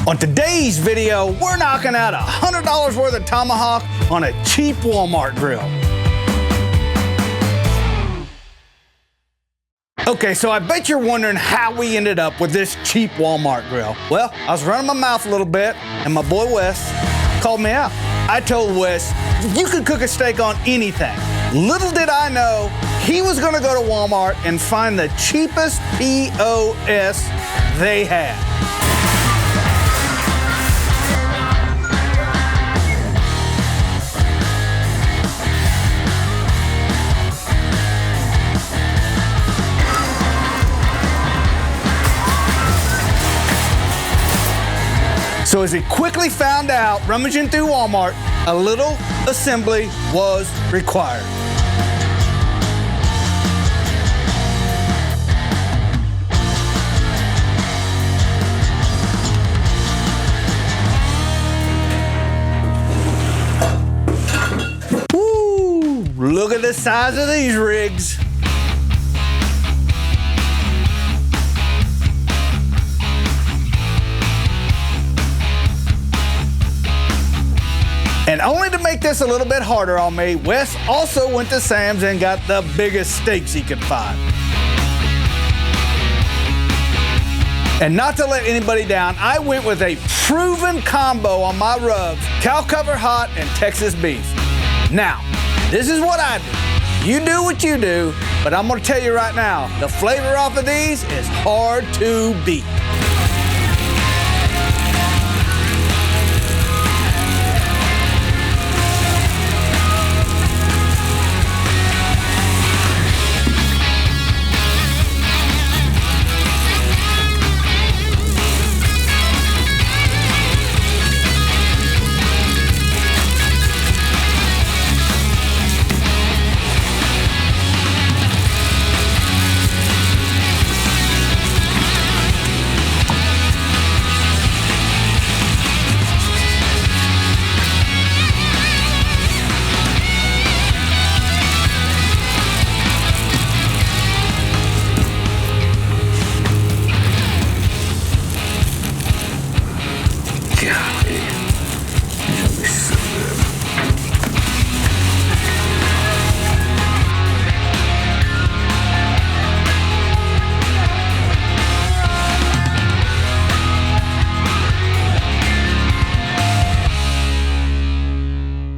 On today's video, we're knocking out $100 worth of Tomahawk on a cheap Walmart grill. Okay, so I bet you're wondering how we ended up with this cheap Walmart grill. Well, I was running my mouth a little bit, and my boy Wes called me out. I told Wes, you could cook a steak on anything. Little did I know, he was gonna go to Walmart and find the cheapest POS they had. So as he quickly found out, rummaging through Walmart, a little assembly was required. Woo! Look at the size of these rigs. And only to make this a little bit harder on me, Wes also went to Sam's and got the biggest steaks he could find. And not to let anybody down, I went with a proven combo on my rubs, cow cover hot and Texas beef. Now, this is what I do. You do what you do, but I'm gonna tell you right now, the flavor off of these is hard to beat.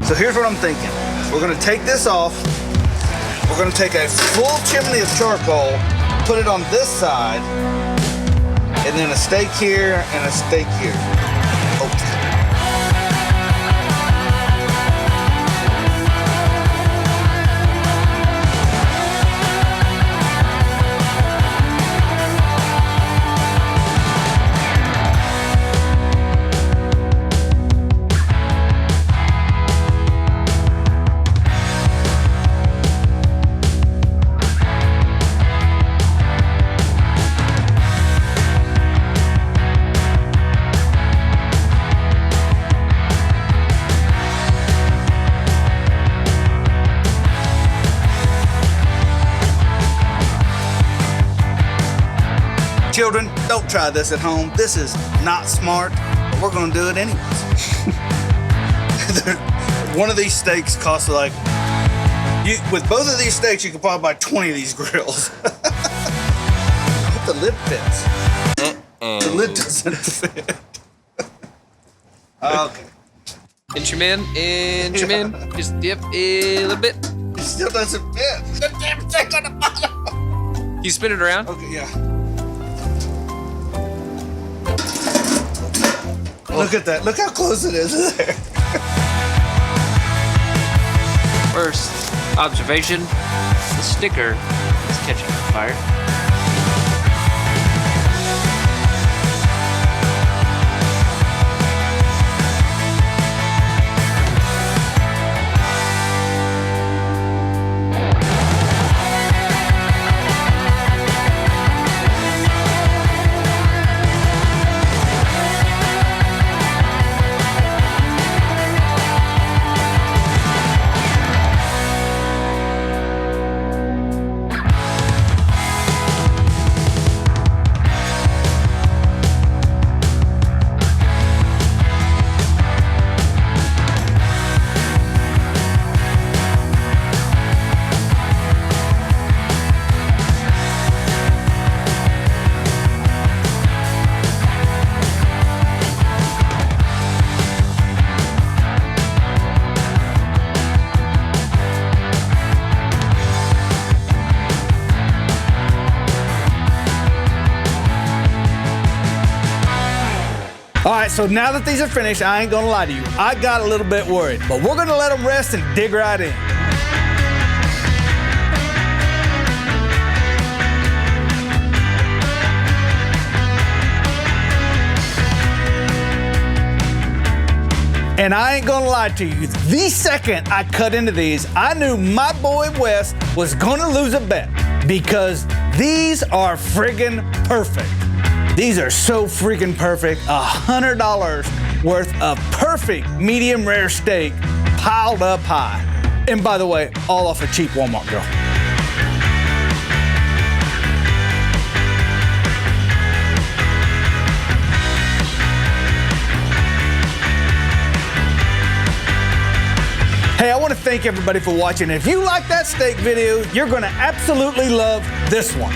So here's what I'm thinking. We're gonna take this off. We're gonna take a full chimney of charcoal, put it on this side, and then a steak here and a steak here. Oh. Children, don't try this at home. This is not smart, but we're gonna do it anyways. One of these steaks costs like, with both of these steaks, you could probably buy 20 of these grills. I hope the lid fits. The lid doesn't fit. Okay. Inch him in, just dip a little bit. It still doesn't fit. The damn steak on the bottom. You spin it around? Okay, yeah. Look at that. Look how close it is there. First observation, the sticker is catching on fire. All right, so now that these are finished, I ain't gonna lie to you, I got a little bit worried, but we're gonna let them rest and dig right in. And I ain't gonna lie to you, the second I cut into these, I knew my boy Wes was gonna lose a bet because these are friggin' perfect. These are so freaking perfect. $100 worth of perfect medium rare steak piled up high. And by the way, all off a cheap Walmart grill. Hey, I want to thank everybody for watching. If you like that steak video, you're going to absolutely love this one.